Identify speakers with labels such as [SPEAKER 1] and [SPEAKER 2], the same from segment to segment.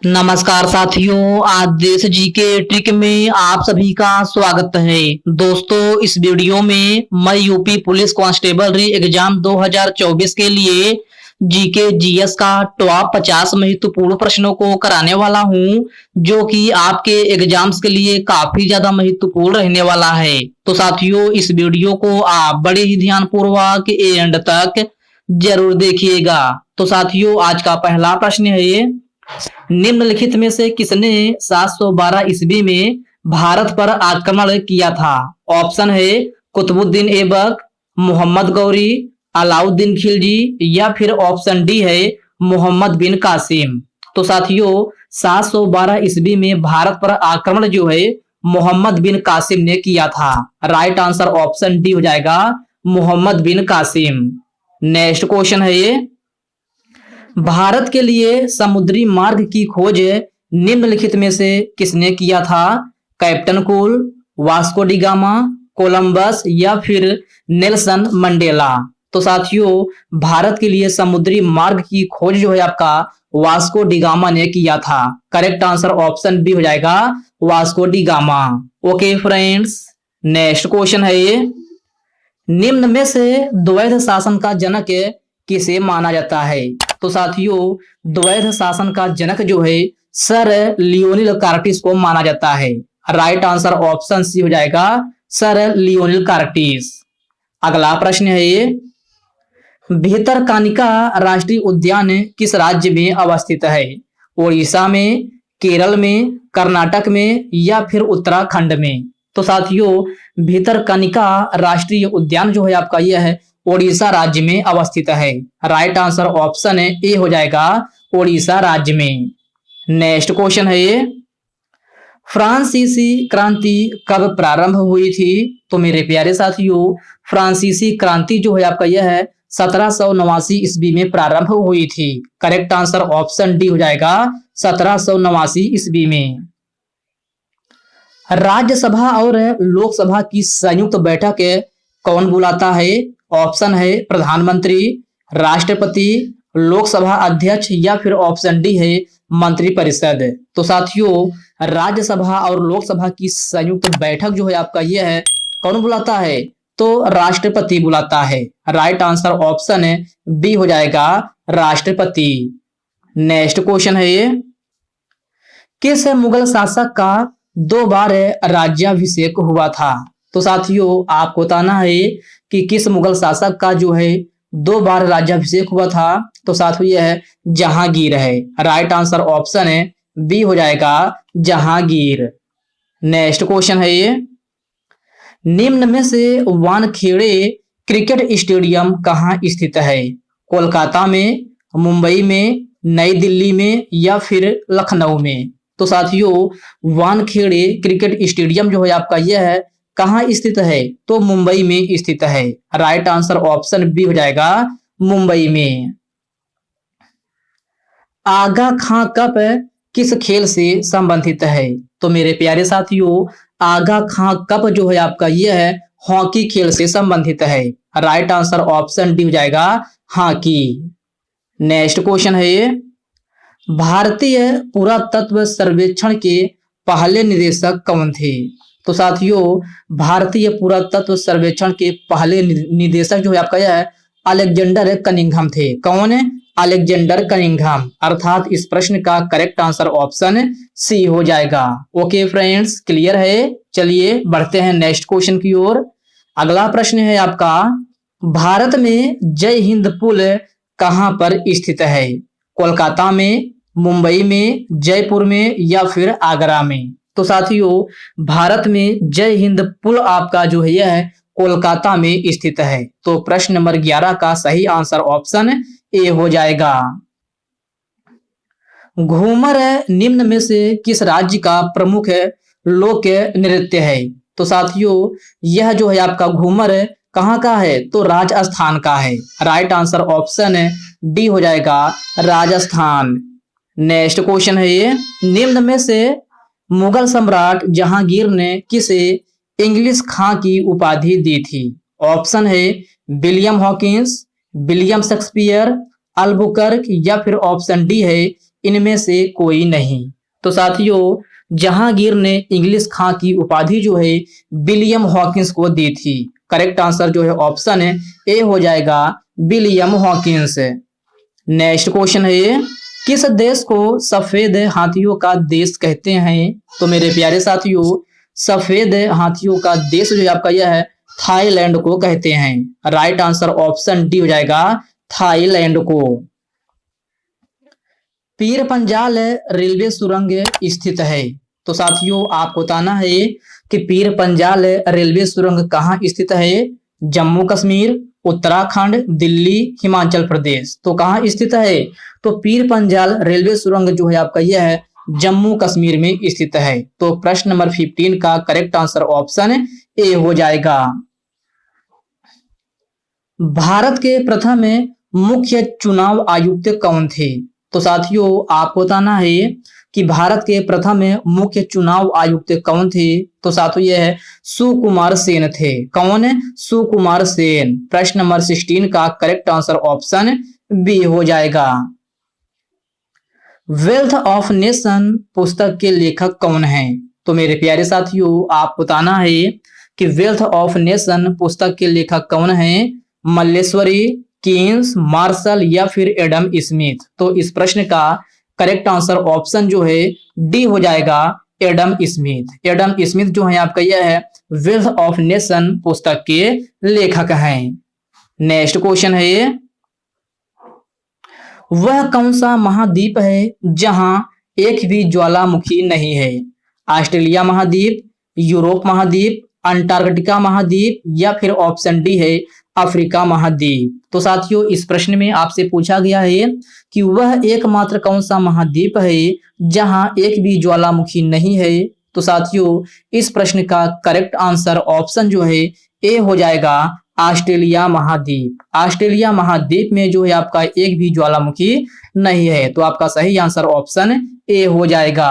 [SPEAKER 1] नमस्कार साथियों, आज देश जी के ट्रिक में आप सभी का स्वागत है। दोस्तों, इस वीडियो में मैं यूपी पुलिस कांस्टेबल री एग्जाम 2024 के लिए जीके जीएस का टॉप 50 महत्वपूर्ण प्रश्नों को कराने वाला हूं, जो कि आपके एग्जाम्स के लिए काफी ज्यादा महत्वपूर्ण रहने वाला है। तो साथियों, इस वीडियो को आप बड़े ही ध्यानपूर्वक एंड तक जरूर देखिएगा। तो साथियों, आज का पहला प्रश्न है, निम्नलिखित में से किसने 712 ईस्वी में भारत पर आक्रमण किया था? ऑप्शन है कुतुबुद्दीन ऐबक, मोहम्मद गौरी, अलाउद्दीन खिलजी या फिर ऑप्शन डी है मोहम्मद बिन कासिम। तो साथियों, 712 ईस्वी में भारत पर आक्रमण जो है मोहम्मद बिन कासिम ने किया था। राइट आंसर ऑप्शन डी हो जाएगा, मोहम्मद बिन कासिम। नेक्स्ट क्वेश्चन है ये, भारत के लिए समुद्री मार्ग की खोज निम्नलिखित में से किसने किया था? Captain cool, Vasco D gamma, Columbus या फिर नेल्सन मंडेला। तो साथियों, भारत के लिए समुद्री मार्ग की खोज जो है आपका वास्को डी गामा ने किया था। करेक्ट आंसर ऑप्शन बी हो जाएगा, Vasco D gamma. Okay friends, next question है ये, निम्न में से द्वैध शासन का जनक किसे माना जाता है? तो साथियों, द्वैध शासन का जनक जो है सर लियोनिल कार्टिस को माना जाता है। राइट आंसर ऑप्शन सी हो जाएगा, सर लियोनिल कार्टिस। अगला प्रश्न है ये, भितरकनिका राष्ट्रीय उद्यान किस राज्य में अवस्थित है? ओडिशा में, केरल में, कर्नाटक में या फिर उत्तराखंड में? तो साथियों, भितरकनिका राष्ट्रीय उद्यान जो है आपका यह है ओडिशा राज्य में अवस्थित है। राइट आंसर ऑप्शन है ए हो जाएगा, ओडिशा राज्य में। नेक्स्ट क्वेश्चन है ये, फ्रांसीसी क्रांति कब प्रारंभ हुई थी? तो मेरे प्यारे साथियों, फ्रांसीसी क्रांति जो है आपका यह है 1789 ईस्वी में प्रारंभ हुई थी। करेक्ट आंसर ऑप्शन डी हो जाएगा, 1789 ईस्वी में। राज्यसभा और लोकसभा की संयुक्त बैठक कौन बुलाता है? ऑप्शन है प्रधानमंत्री, राष्ट्रपति, लोकसभा अध्यक्ष या फिर ऑप्शन डी है मंत्रिपरिषद। तो साथियों, राज्यसभा और लोकसभा की संयुक्त बैठक जो है आपका यह है कौन बुलाता है? तो राष्ट्रपति बुलाता है। राइट आंसर ऑप्शन है बी हो जाएगा, राष्ट्रपति। नेक्स्ट क्वेश्चन है ये, किस मुगल शासक का 2 बार राज्याभिषेक हुआ था? तो साथियों, आपको बताना है कि किस मुगल शासक का जो है 2 बार राज्याभिषेक हुआ था। तो साथियों, यह है जहांगीर है। राइट आंसर ऑप्शन है बी हो जाएगा, जहांगीर। नेक्स्ट क्वेश्चन है ये, निम्न में से वानखेड़े क्रिकेट स्टेडियम कहाँ स्थित है? कोलकाता में, मुंबई में, नई दिल्ली में या फिर लखनऊ में? तो साथियों, वानखेड़े क्रिकेट स्टेडियम जो है आपका यह है कहाँ स्थित है? तो मुंबई में स्थित है। राइट आंसर ऑप्शन बी हो जाएगा, मुंबई में। आगा खां कप किस खेल से संबंधित है? तो मेरे प्यारे साथियों, आगा खां कप जो है आपका यह है हॉकी खेल से संबंधित है। राइट आंसर ऑप्शन डी हो जाएगा, हॉकी। नेक्स्ट क्वेश्चन है ये, भारतीय पुरातत्व सर्वेक्षण के पहले निदेशक कौन थे? तो साथियों, भारतीय पुरातत्व सर्वेक्षण के पहले निदेशक जो है आपका यह है अलेक्जेंडर कनिंघम थे। कौन है? Alexander Cunningham. अर्थात इस प्रश्न का करेक्ट आंसर ऑप्शन सी हो जाएगा। ओके फ्रेंड्स, क्लियर है? चलिए बढ़ते हैं नेक्स्ट क्वेश्चन की ओर। अगला प्रश्न है आपका, भारत में जय हिंद पुल कहां पर स्थित है? कोलकाता में, मुंबई में, जयपुर में या फिर आगरा में? तो साथियों, भारत में जय हिंद पुल आपका जो है यह कोलकाता में स्थित है। तो प्रश्न नंबर 11 का सही आंसर ऑप्शन ए हो जाएगा। घूमर निम्न में से किस राज्य का प्रमुख लोक नृत्य है? तो साथियों, यह जो है आपका घूमर कहाँ का है? तो राजस्थान का है। राइट आंसर ऑप्शन डी हो जाएगा, राजस्थान। नेक्स्ट क्वेश्चन है ये, निम्न में से मुगल सम्राट जहांगीर ने किसे इंग्लिश खां की उपाधि दी थी? ऑप्शन है William Hawkins, William Shakespeare, Albuquerque या फिर ऑप्शन डी है इनमें से कोई नहीं। तो साथियों, जहांगीर ने इंग्लिश खां की उपाधि जो है विलियम हॉकिंस को दी थी। करेक्ट आंसर जो है ऑप्शन है ए हो जाएगा, विलियम हॉकिंस। नेक्स्ट क्वेश्चन है, किस देश को सफेद हाथियों का देश कहते हैं? तो मेरे प्यारे साथियों, सफेद हाथियों का देश जो आपका यह है थाईलैंड को कहते हैं। राइट आंसर ऑप्शन डी हो जाएगा, थाईलैंड को। पीर पंजाल रेलवे सुरंग स्थित है। तो साथियों, आपको बताना है कि पीर पंजाल रेलवे सुरंग कहाँ स्थित है? जम्मू कश्मीर, उत्तराखंड, दिल्ली, हिमाचल प्रदेश। तो कहाँ स्थित है? तो पीर पंजाल रेलवे सुरंग जो है आपका यह है जम्मू कश्मीर में स्थित है। तो प्रश्न नंबर 15 का करेक्ट आंसर ऑप्शन ए हो जाएगा। भारत के प्रथम मुख्य चुनाव आयुक्त कौन थे? तो साथियों, आपको बताना है कि भारत के प्रथम मुख्य चुनाव आयुक्त कौन थे? तो साथियों यह है सुकुमार सेन थे। कौन है? सुकुमार सेन। प्रश्न नंबर 16 का करेक्ट आंसर ऑप्शन बी हो जाएगा। वेल्थ ऑफ नेशन पुस्तक के लेखक कौन है? तो मेरे प्यारे साथियों, आप बताना है कि वेल्थ ऑफ नेशन पुस्तक के लेखक कौन है? मल्लेश्वरी, कीन्स, मार्शल या फिर एडम स्मिथ। तो इस प्रश्न का करेक्ट आंसर ऑप्शन जो है डी हो जाएगा, एडम स्मिथ। एडम स्मिथ जो है आपका यह है वेल्थ ऑफ नेशन पुस्तक के लेखक हैं। नेक्स्ट क्वेश्चन है, वह कौन सा महाद्वीप है जहां एक भी ज्वालामुखी नहीं है? ऑस्ट्रेलिया महाद्वीप, यूरोप महाद्वीप, अंटार्कटिका महाद्वीप या फिर ऑप्शन डी है अफ्रीका महाद्वीप। तो साथियों, इस प्रश्न में आपसे पूछा गया है कि वह एकमात्र कौन सा महाद्वीप है जहां एक भी ज्वालामुखी नहीं है? तो साथियों, इस प्रश्न का करेक्ट आंसर ऑप्शन जो है ए हो जाएगा, ऑस्ट्रेलिया महाद्वीप। ऑस्ट्रेलिया महाद्वीप में जो है आपका एक भी ज्वालामुखी नहीं है। तो आपका सही आंसर ऑप्शन ए हो जाएगा।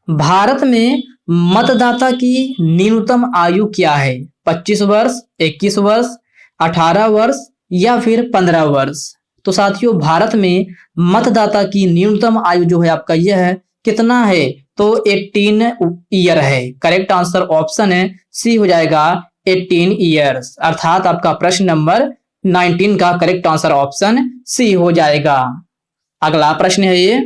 [SPEAKER 1] भारत में मतदाता की न्यूनतम आयु क्या है? 25 वर्ष, 21 वर्ष, 18 वर्ष या फिर 15 वर्ष? तो साथियों, भारत में मतदाता की न्यूनतम आयु जो है आपका यह है कितना है? तो 18 ईयर है। करेक्ट आंसर ऑप्शन है सी हो जाएगा, 18 ईयर्स। अर्थात आपका प्रश्न नंबर 19 का करेक्ट आंसर ऑप्शन सी हो जाएगा। अगला प्रश्न है ये,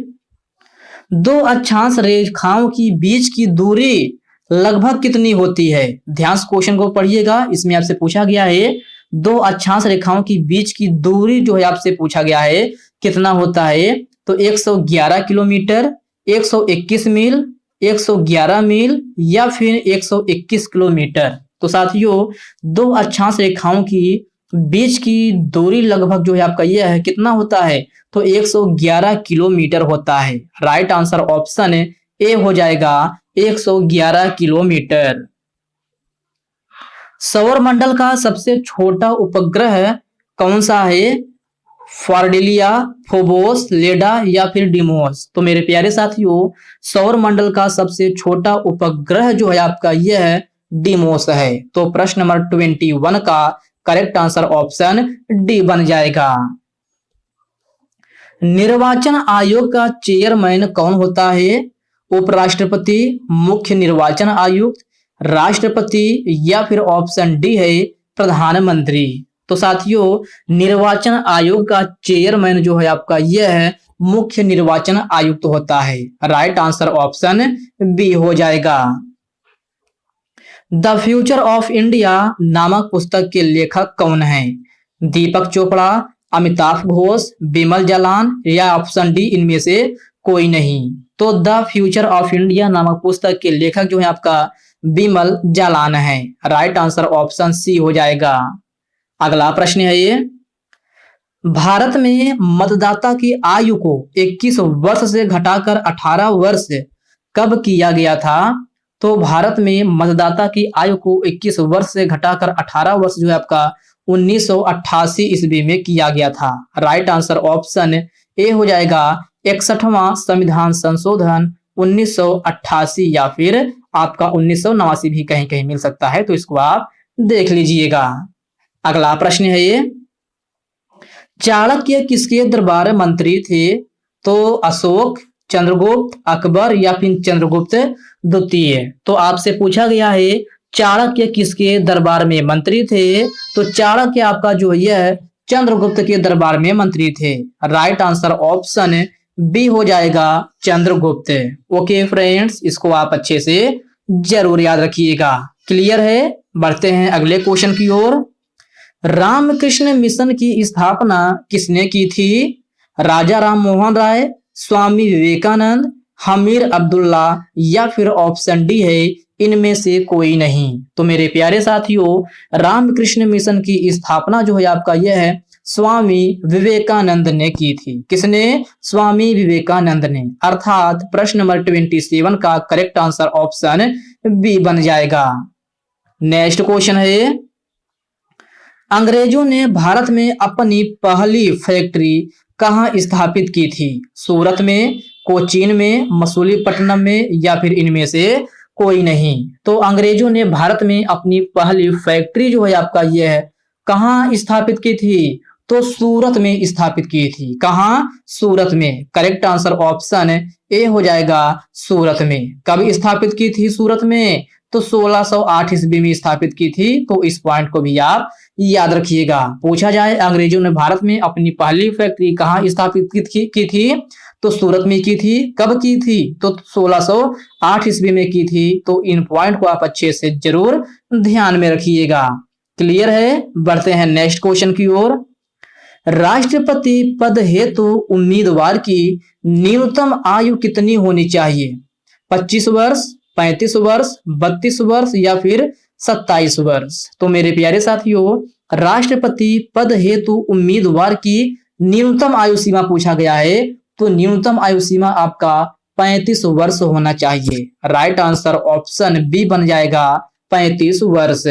[SPEAKER 1] दो अक्षांश रेखाओं की बीच की दूरी लगभग कितनी होती है? ध्यान से क्वेश्चन को पढ़िएगा। इसमें आपसे पूछा गया है दो अक्षांश रेखाओं की बीच की दूरी जो है आपसे पूछा गया है कितना होता है? तो 111 किलोमीटर, 121 मील, 111 मील या फिर 121 किलोमीटर। तो साथियों, दो अक्षांश रेखाओं की बीच की दूरी लगभग जो है आपका यह है कितना होता है? तो 111 किलोमीटर होता है। राइट आंसर ऑप्शन ए हो जाएगा, 111 किलोमीटर। सौर मंडल का सबसे छोटा उपग्रह कौन सा है? फार्डेलिया, फोबोस, लेडा या फिर डिमोस? तो मेरे प्यारे साथियों, सौर मंडल का सबसे छोटा उपग्रह जो है आपका यह है डिमोस है। तो प्रश्न नंबर 21 का करेक्ट आंसर ऑप्शन डी बन जाएगा। निर्वाचन आयोग का चेयरमैन कौन होता है? उपराष्ट्रपति, मुख्य निर्वाचन आयुक्त, राष्ट्रपति या फिर ऑप्शन डी है प्रधानमंत्री? तो साथियों, निर्वाचन आयोग का चेयरमैन जो है आपका यह है मुख्य निर्वाचन आयुक्त होता है। राइट आंसर ऑप्शन बी हो जाएगा। द फ्यूचर ऑफ इंडिया नामक पुस्तक के लेखक कौन है? दीपक चोपड़ा, अमिताभ घोष, बिमल जालान या ऑप्शन डी इनमें से कोई नहीं? तो द फ्यूचर ऑफ इंडिया नामक पुस्तक के लेखक जो है आपका बिमल जालान है। राइट आंसर ऑप्शन सी हो जाएगा। अगला प्रश्न है ये, भारत में मतदाता की आयु को 21 वर्ष से घटाकर 18 वर्ष कब किया गया था? तो भारत में मतदाता की आयु को 21 वर्ष से घटाकर 18 वर्ष जो है आपका 1988 ईस्वी में किया गया था। राइट आंसर ऑप्शन ए हो जाएगा, 61वां संविधान संशोधन 1988 या फिर आपका 1989 भी कहीं कहीं मिल सकता है, तो इसको आप देख लीजिएगा। अगला प्रश्न है ये, चाणक्य किसके दरबार मंत्री थे? तो अशोक, चंद्रगुप्त, अकबर या फिर चंद्रगुप्त द्वितीय। तो आपसे पूछा गया है चाणक्य किसके दरबार में मंत्री थे? तो चाणक्य आपका जो यह चंद्रगुप्त के दरबार में मंत्री थे। राइट आंसर ऑप्शन बी हो जाएगा चंद्रगुप्त। ओके फ्रेंड्स, इसको आप अच्छे से जरूर याद रखिएगा। क्लियर है? बढ़ते हैं अगले क्वेश्चन की ओर। रामकृष्ण मिशन की स्थापना किसने की थी? राजा राम मोहन राय, स्वामी विवेकानंद, हमीर अब्दुल्ला या फिर ऑप्शन डी है इनमें से कोई नहीं। तो मेरे प्यारे साथियों, रामकृष्ण मिशन की स्थापना जो है आपका यह है स्वामी विवेकानंद ने की थी। किसने? स्वामी विवेकानंद ने। अर्थात प्रश्न नंबर 27 का करेक्ट आंसर ऑप्शन बी बन जाएगा। नेक्स्ट क्वेश्चन है, अंग्रेजों ने भारत में अपनी पहली फैक्ट्री कहाँ स्थापित की थी? सूरत में, कोचीन में, मसूलीपट्टनम में या फिर इनमें से कोई नहीं। तो अंग्रेजों ने भारत में अपनी पहली फैक्ट्री जो है आपका यह है कहाँ स्थापित की थी? तो सूरत में स्थापित की थी। कहाँ? सूरत में। करेक्ट आंसर ऑप्शन ए हो जाएगा सूरत में। कब स्थापित की थी सूरत में? तो 1608 ईस्वी में स्थापित की थी। तो इस पॉइंट को भी आप याद रखिएगा। पूछा जाए अंग्रेजों ने भारत में अपनी पहली फैक्ट्री कहाँ स्थापित की थी? तो सूरत में की थी। कब की थी? तो 1608 ईस्वी में की थी। तो इन पॉइंट को आप अच्छे से जरूर ध्यान में रखिएगा। क्लियर है? बढ़ते हैं नेक्स्ट क्वेश्चन की ओर। राष्ट्रपति पद हेतु उम्मीदवार की न्यूनतम आयु कितनी होनी चाहिए? 25 वर्ष, 35 वर्ष, 32 वर्ष या फिर 27 वर्ष। तो मेरे प्यारे साथियों, राष्ट्रपति पद हेतु उम्मीदवार की न्यूनतम आयु सीमा पूछा गया है। तो न्यूनतम आयु सीमा आपका 35 वर्ष होना चाहिए। राइट आंसर ऑप्शन बी बन जाएगा 35 वर्ष।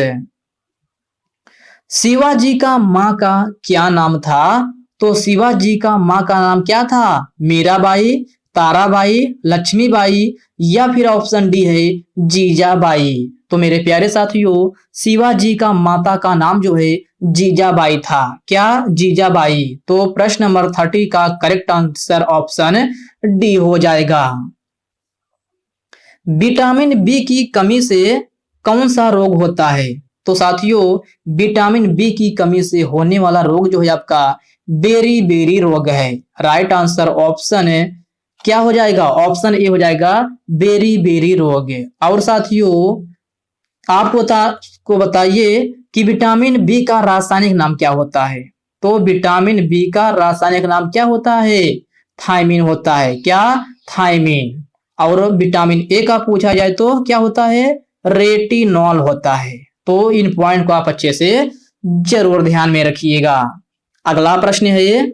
[SPEAKER 1] शिवाजी का माँ का क्या नाम था? तो शिवाजी का माँ का नाम क्या था? मीराबाई, ताराबाई, लक्ष्मीबाई या फिर ऑप्शन डी है जीजाबाई। तो मेरे प्यारे साथियों, शिवाजी का माता का नाम जो है जीजाबाई था। क्या? जीजाबाई। तो प्रश्न नंबर 30 का करेक्ट आंसर ऑप्शन डी हो जाएगा। विटामिन बी की कमी से कौन सा रोग होता है? तो साथियों, विटामिन बी की कमी से होने वाला रोग जो है आपका बेरी रोग है। राइट आंसर ऑप्शन क्या हो जाएगा? ऑप्शन ए हो जाएगा बेरी रोग। और साथियों, आप को बताइए कि विटामिन बी का रासायनिक नाम क्या होता है? तो विटामिन बी का रासायनिक नाम क्या होता है? थायमीन होता है। क्या? थायमीन। और विटामिन ए का पूछा जाए तो क्या होता है? रेटिनॉल होता है। तो इन पॉइंट को आप अच्छे से जरूर ध्यान में रखिएगा। अगला प्रश्न है ये,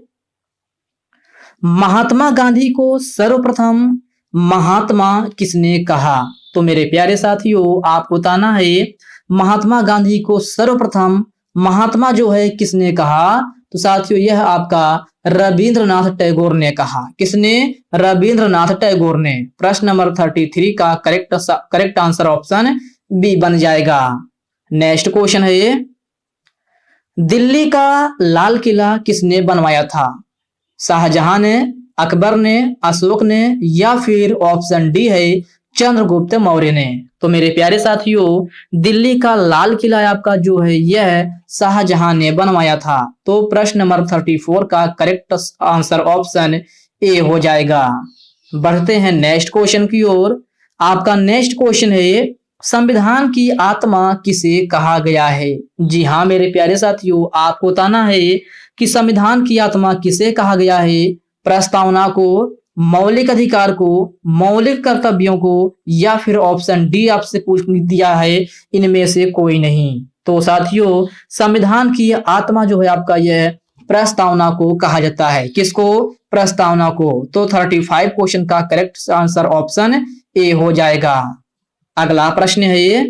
[SPEAKER 1] महात्मा गांधी को सर्वप्रथम महात्मा किसने कहा? तो मेरे प्यारे साथियों, आपको बताना है महात्मा गांधी को सर्वप्रथम महात्मा जो है किसने कहा? तो साथियों, यह आपका रविंद्रनाथ टैगोर ने कहा। किसने? रविंद्रनाथ टैगोर ने। प्रश्न नंबर 33 का करेक्ट आंसर ऑप्शन बी बन जाएगा। नेक्स्ट क्वेश्चन है ये, दिल्ली का लाल किला किसने बनवाया था? शाहजहां ने, अकबर ने, अशोक ने या फिर ऑप्शन डी है चंद्रगुप्त मौर्य ने। तो मेरे प्यारे साथियों, दिल्ली का लाल किला आपका जो है यह शाहजहां ने बनवाया था। तो प्रश्न नंबर 34 का करेक्ट आंसर ऑप्शन ए हो जाएगा। बढ़ते हैं नेक्स्ट क्वेश्चन की ओर। आपका नेक्स्ट क्वेश्चन है, संविधान की आत्मा किसे कहा गया है? जी हाँ मेरे प्यारे साथियों, आपको बताना है कि संविधान की आत्मा किसे कहा गया है? प्रस्तावना को, मौलिक अधिकार को, मौलिक कर्तव्यों को या फिर ऑप्शन डी आपसे पूछ दिया है इनमें से कोई नहीं। तो साथियों, संविधान की आत्मा जो है आपका यह प्रस्तावना को कहा जाता है। किसको? प्रस्तावना को। तो 35 क्वेश्चन का करेक्ट आंसर ऑप्शन ए हो जाएगा। अगला प्रश्न है ये,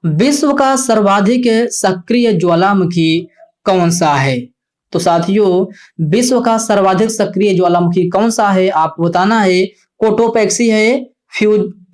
[SPEAKER 1] विश्व का सर्वाधिक सक्रिय ज्वालामुखी कौन सा है? तो साथियों, विश्व का सर्वाधिक सक्रिय ज्वालामुखी कौन सा है आपको बताना है। कोटोपैक्सी है,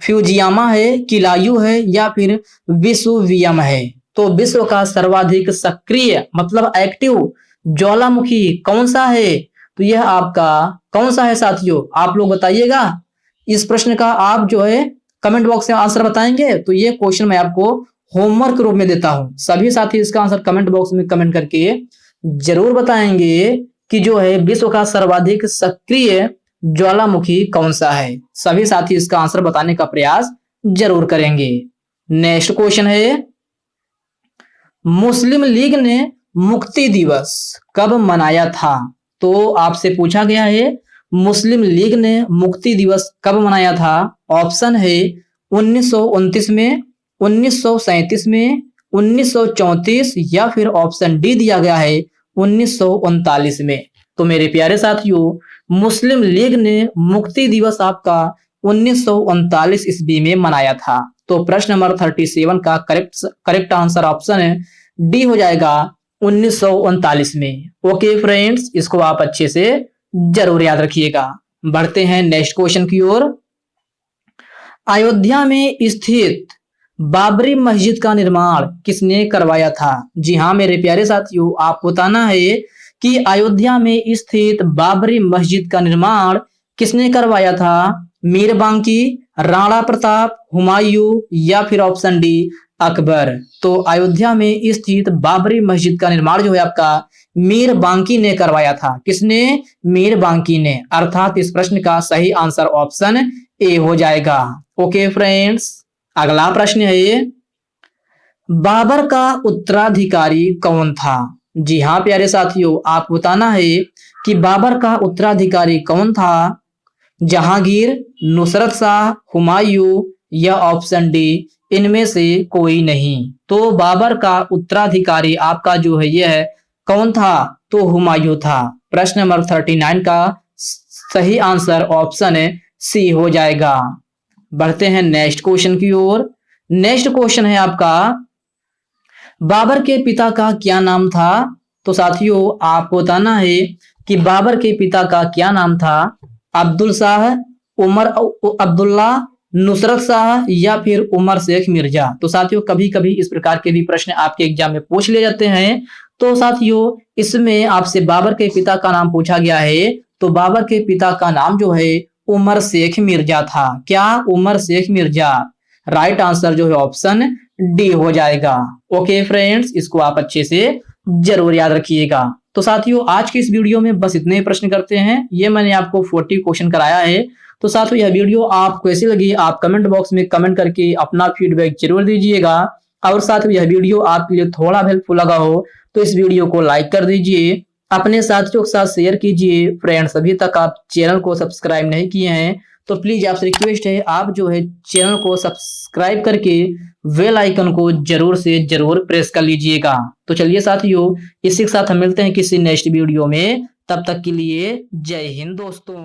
[SPEAKER 1] फ्यूजियामा है, किलायू है या फिर विसुवियम है। तो विश्व का सर्वाधिक सक्रिय मतलब एक्टिव ज्वालामुखी कौन सा है? तो यह आपका कौन सा है साथियों, आप लोग बताइएगा। इस प्रश्न का आप जो है कमेंट बॉक्स में आंसर बताएंगे। तो ये क्वेश्चन मैं आपको होमवर्क के रूप में देता हूं, सभी साथी इसका आंसर कमेंट बॉक्स में कमेंट करके जरूर बताएंगे कि जो है विश्व का सर्वाधिक सक्रिय ज्वालामुखी कौन सा है। सभी साथी इसका आंसर बताने का प्रयास जरूर करेंगे। नेक्स्ट क्वेश्चन है, मुस्लिम लीग ने मुक्ति दिवस कब मनाया था? तो आपसे पूछा गया है मुस्लिम लीग ने मुक्ति दिवस कब मनाया था। ऑप्शन है 1929 में, 1937 में, 1934 या फिर ऑप्शन डी दिया गया है 1939 में। तो मेरे प्यारे साथियों, मुस्लिम लीग ने मुक्ति दिवस आपका 1939 ईस्वी में मनाया था। तो प्रश्न नंबर 37 का करेक्ट आंसर ऑप्शन है डी हो जाएगा 1939 में। ओके फ्रेंड्स, इसको आप अच्छे से जरूर याद रखिएगा। बढ़ते हैं नेक्स्ट क्वेश्चन की ओर। अयोध्या में स्थित बाबरी मस्जिद का निर्माण किसने करवाया था? जी हाँ मेरे प्यारे साथियों, आप बताना है कि अयोध्या में स्थित बाबरी मस्जिद का निर्माण किसने करवाया था। मीर बांकी, राणा प्रताप, हुमायूं या फिर ऑप्शन डी अकबर। तो अयोध्या में स्थित बाबरी मस्जिद का निर्माण जो है आपका मीर बांकी ने करवाया था। किसने? मीर बांकी ने। अर्थात इस प्रश्न का सही आंसर ऑप्शन ए हो जाएगा। ओके फ्रेंड्स, अगला प्रश्न है, बाबर का उत्तराधिकारी कौन था? जी हाँ प्यारे साथियों, आप बताना है कि बाबर का उत्तराधिकारी कौन था। जहांगीर, नुसरत शाह, हुमायूं या ऑप्शन डी इनमें से कोई नहीं। तो बाबर का उत्तराधिकारी आपका जो है यह कौन था? तो हुमायूं था। प्रश्न नंबर 39 का सही आंसर ऑप्शन सी हो जाएगा। बढ़ते हैं नेक्स्ट क्वेश्चन की ओर। नेक्स्ट क्वेश्चन है आपका, बाबर के पिता का क्या नाम था? तो साथियों आपको बताना है कि बाबर के पिता का क्या नाम था। अब्दुल शाह, उमर अब्दुल्ला, नुसरत शाह या फिर उमर शेख मिर्जा। तो साथियों कभी कभी इस प्रकार के भी प्रश्न आपके एग्जाम में पूछ लिए जाते हैं। तो साथियों इसमें आपसे बाबर के पिता का नाम पूछा गया है। तो बाबर के पिता का नाम जो है उमर शेख मिर्जा था। क्या? उमर शेख मिर्जा। राइट आंसर जो है ऑप्शन डी हो जाएगा। ओके फ्रेंड्स, इसको आप अच्छे से जरूर याद रखिएगा। तो साथियों आज के इस वीडियो में बस इतने ही प्रश्न करते हैं। ये मैंने आपको 40 क्वेश्चन कराया है। तो साथियों यह वीडियो आपको कैसी लगी आप कमेंट बॉक्स में कमेंट करके अपना फीडबैक जरूर दीजिएगा। और साथियों यह वीडियो आपके लिए थोड़ा हेल्पफुल लगा हो तो इस वीडियो को लाइक कर दीजिए, अपने साथियों के साथ शेयर कीजिए। फ्रेंड्स अभी तक आप चैनल को सब्सक्राइब नहीं किए हैं तो प्लीज आपसे रिक्वेस्ट है आप जो है चैनल को सब्सक्राइब करके बेल आइकन को जरूर से जरूर प्रेस कर लीजिएगा। तो चलिए साथियों इसी के साथ हम मिलते हैं किसी नेक्स्ट वीडियो में। तब तक के लिए जय हिंद दोस्तों।